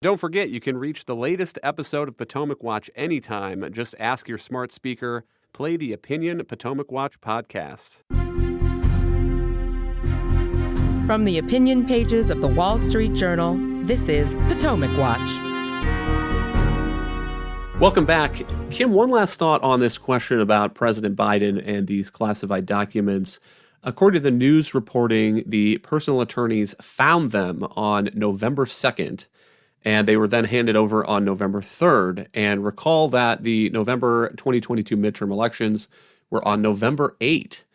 Don't forget, you can reach the latest episode of Potomac Watch anytime. Just ask your smart speaker, play the Opinion Potomac Watch podcast. From the opinion pages of the Wall Street Journal, this is Potomac Watch. Welcome back. Kim, one last thought on this question about President Biden and these classified documents. According to the news reporting, the personal attorneys found them on November 2nd, and they were then handed over on November 3rd. And recall that the November 2022 midterm elections were on November 8th.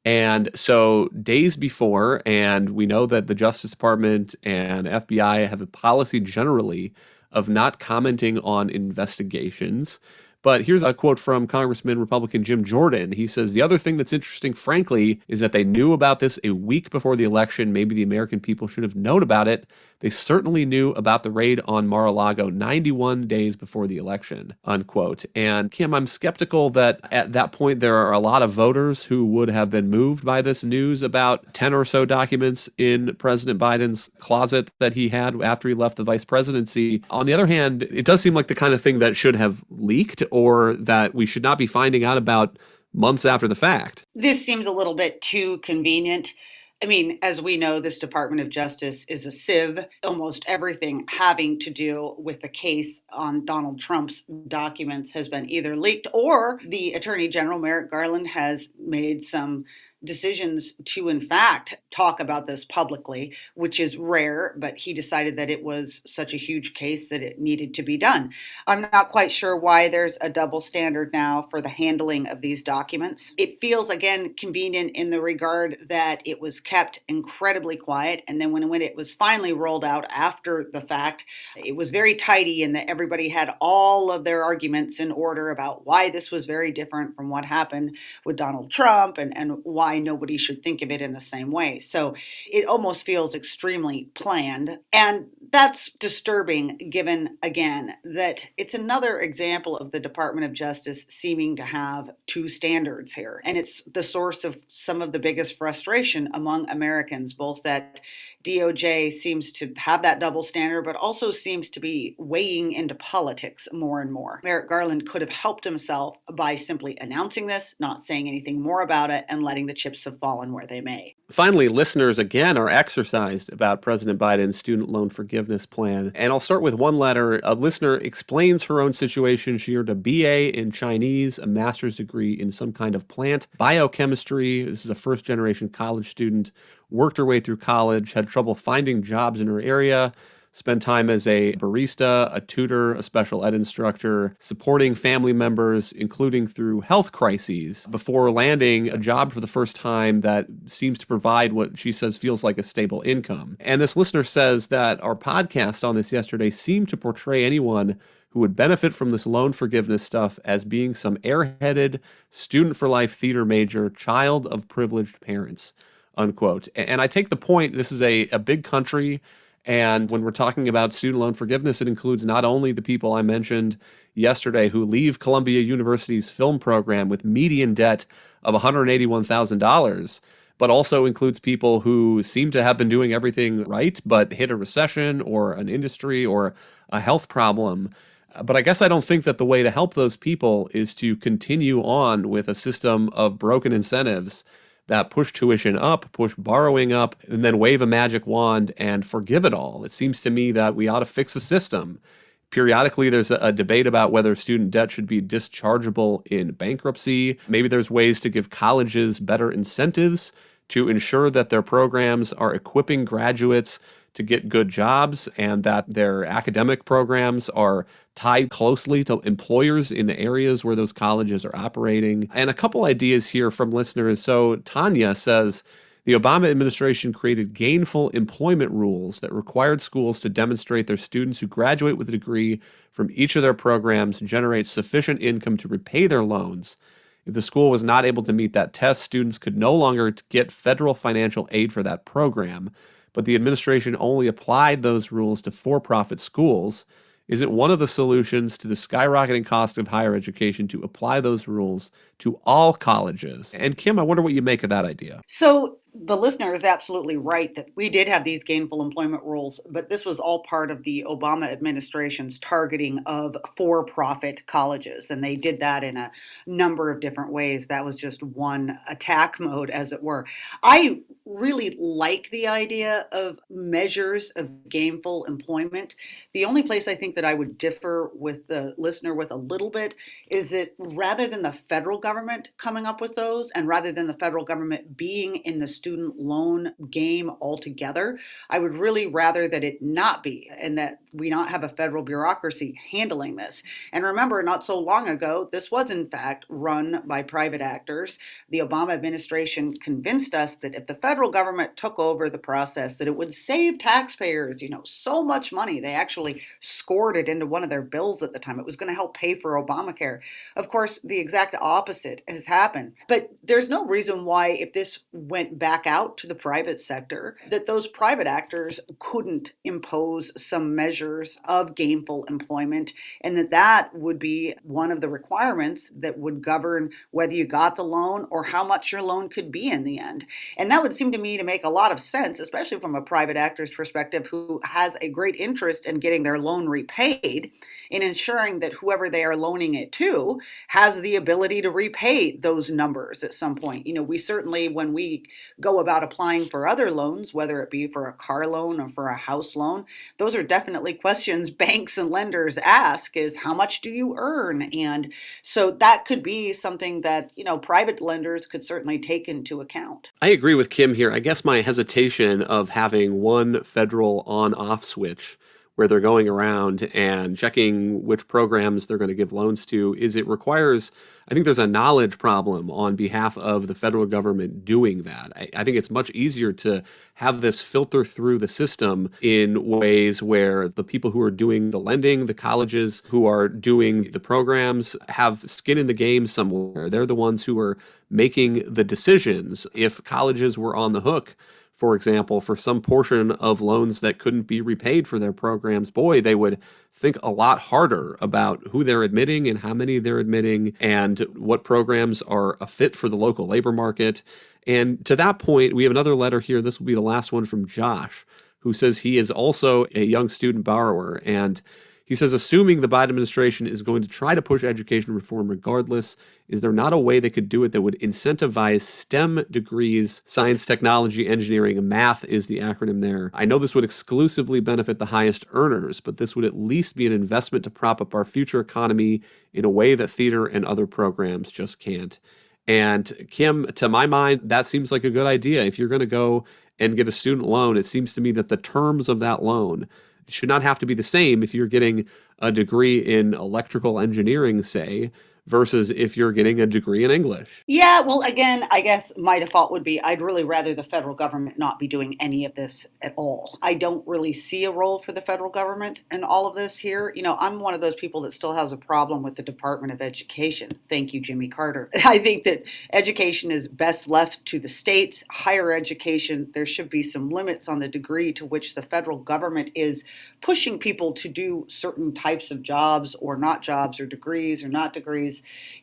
And so days before, and we know that the Justice Department and FBI have a policy generally of not commenting on investigations. But here's a quote from Congressman Republican Jim Jordan. He says, "The other thing that's interesting, frankly, is that they knew about this a week before the election. Maybe the American people should have known about it. They certainly knew about the raid on Mar-a-Lago 91 days before the election," unquote. And Kim, I'm skeptical that at that point there are a lot of voters who would have been moved by this news about 10 or so documents in President Biden's closet that he had after he left the vice presidency. On the other hand, it does seem like the kind of thing that should have leaked or that we should not be finding out about months after the fact. This seems a little bit too convenient. I mean, as we know, this Department of Justice is a sieve. Almost everything having to do with the case on Donald Trump's documents has been either leaked or the Attorney General, Merrick Garland, has made some decisions to, in fact, talk about this publicly, which is rare, but he decided that it was such a huge case that it needed to be done. I'm not quite sure why there's a double standard now for the handling of these documents. It feels, again, convenient in the regard that it was kept incredibly quiet, and then when it was finally rolled out after the fact, it was very tidy in that everybody had all of their arguments in order about why this was very different from what happened with Donald Trump and why nobody should think of it in the same way. So it almost feels extremely planned. And that's disturbing given, again, that it's another example of the Department of Justice seeming to have two standards here. And it's the source of some of the biggest frustration among Americans, both that DOJ seems to have that double standard, but also seems to be weighing into politics more and more. Merrick Garland could have helped himself by simply announcing this, not saying anything more about it, and letting the chips have fallen where they may. Finally, listeners again are exercised about President Biden's student loan forgiveness plan. And I'll start with one letter. A listener explains her own situation. She earned a BA in Chinese, a master's degree in some kind of plant biochemistry. This is a first-generation college student. Worked her way through college, had trouble finding jobs in her area, spent time as a barista, a tutor, a special ed instructor, supporting family members, including through health crises, before landing a job for the first time that seems to provide what she says feels like a stable income. And this listener says that our podcast on this yesterday seemed to portray anyone who would benefit from this loan forgiveness stuff as being some airheaded, student-for-life theater major, child of privileged parents, unquote. And I take the point, this is a big country, and when we're talking about student loan forgiveness, it includes not only the people I mentioned yesterday who leave Columbia University's film program with median debt of $181,000, but also includes people who seem to have been doing everything right, but hit a recession or an industry or a health problem. But I guess I don't think that the way to help those people is to continue on with a system of broken incentives that push tuition up, push borrowing up, and then wave a magic wand and forgive it all. It seems to me that we ought to fix the system. Periodically, there's a debate about whether student debt should be dischargeable in bankruptcy. Maybe there's ways to give colleges better incentives to ensure that their programs are equipping graduates to get good jobs and that their academic programs are tied closely to employers in the areas where those colleges are operating. And a couple ideas here from listeners. So Tanya says, the Obama administration created gainful employment rules that required schools to demonstrate their students who graduate with a degree from each of their programs generate sufficient income to repay their loans. If the school was not able to meet that test, students could no longer get federal financial aid for that program. But the administration only applied those rules to for-profit schools. Is it one of the solutions to the skyrocketing cost of higher education to apply those rules to all colleges. And Kim, I wonder what you make of that idea. So the listener is absolutely right that we did have these gainful employment rules, but this was all part of the Obama administration's targeting of for-profit colleges. And they did that in a number of different ways. That was just one attack mode, as it were. I really like the idea of measures of gainful employment. The only place I think that I would differ with the listener with a little bit is that rather than the federal government coming up with those, and rather than the federal government being in the student loan game altogether, I would really rather that it not be, and that we not have a federal bureaucracy handling this. And remember, not so long ago, this was in fact run by private actors. The Obama administration convinced us that if the federal government took over the process, that it would save taxpayers, so much money. They actually scored it into one of their bills at the time. It was going to help pay for Obamacare. Of course, the exact opposite has happened. But there's no reason why, if this went back out to the private sector, that those private actors couldn't impose some measures of gainful employment, and that would be one of the requirements that would govern whether you got the loan or how much your loan could be in the end. And that would seem to me to make a lot of sense, especially from a private actor's perspective who has a great interest in getting their loan repaid, in ensuring that whoever they are loaning it to has the ability to repay those numbers at some point. We certainly, when we go about applying for other loans, whether it be for a car loan or for a house loan, those are definitely questions banks and lenders ask, is how much do you earn? And so that could be something that, private lenders could certainly take into account. I agree with Kim here. I guess my hesitation of having one federal on-off switch where they're going around and checking which programs they're going to give loans to is it requires, I think there's a knowledge problem on behalf of the federal government doing that. I think it's much easier to have this filter through the system in ways where the people who are doing the lending, the colleges who are doing the programs, have skin in the game somewhere. They're the ones who are making the decisions. If colleges were on the hook, for example, for some portion of loans that couldn't be repaid for their programs, boy, they would think a lot harder about who they're admitting and how many they're admitting and what programs are a fit for the local labor market. And to that point, we have another letter here. This will be the last one from Josh, who says he is also a young student borrower. And he says, assuming the Biden administration is going to try to push education reform regardless, is there not a way they could do it that would incentivize STEM degrees? Science, technology, engineering, and math is the acronym there. I know this would exclusively benefit the highest earners, but this would at least be an investment to prop up our future economy in a way that theater and other programs just can't. And Kim, to my mind, that seems like a good idea. If you're going to go and get a student loan, it seems to me that the terms of that loan should not have to be the same if you're getting a degree in electrical engineering, say, versus if you're getting a degree in English. Yeah, well, again, I guess my default would be I'd really rather the federal government not be doing any of this at all. I don't really see a role for the federal government in all of this here. I'm one of those people that still has a problem with the Department of Education. Thank you, Jimmy Carter. I think that education is best left to the states. Higher education, there should be some limits on the degree to which the federal government is pushing people to do certain types of jobs or not jobs, or degrees or not degrees.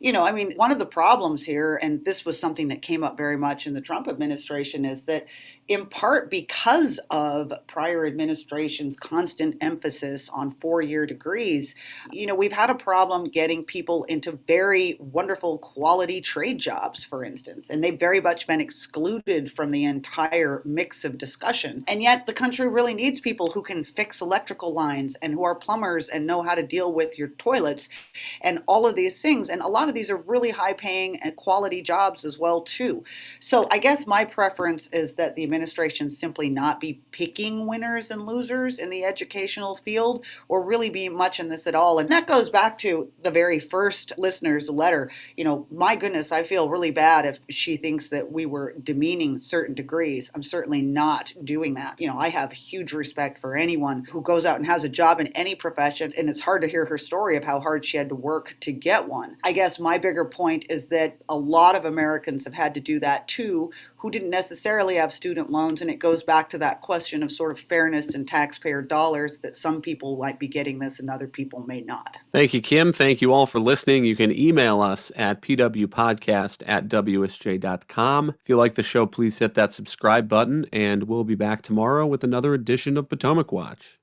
One of the problems here, and this was something that came up very much in the Trump administration, is that in part because of prior administration's constant emphasis on four-year degrees, we've had a problem getting people into very wonderful quality trade jobs, for instance, and they've very much been excluded from the entire mix of discussion. And yet the country really needs people who can fix electrical lines and who are plumbers and know how to deal with your toilets and all of these things. And a lot of these are really high paying and quality jobs as well, too. So I guess my preference is that the administration simply not be picking winners and losers in the educational field, or really be much in this at all. And that goes back to the very first listener's letter. My goodness, I feel really bad if she thinks that we were demeaning certain degrees. I'm certainly not doing that. I have huge respect for anyone who goes out and has a job in any profession, and it's hard to hear her story of how hard she had to work to get one. can. I guess my bigger point is that a lot of Americans have had to do that too, who didn't necessarily have student loans. And it goes back to that question of sort of fairness and taxpayer dollars, that some people might be getting this and other people may not. Thank you, Kim. Thank you all for listening. You can email us at pwpodcast@wsj.com. If you like the show, please hit that subscribe button, and we'll be back tomorrow with another edition of Potomac Watch.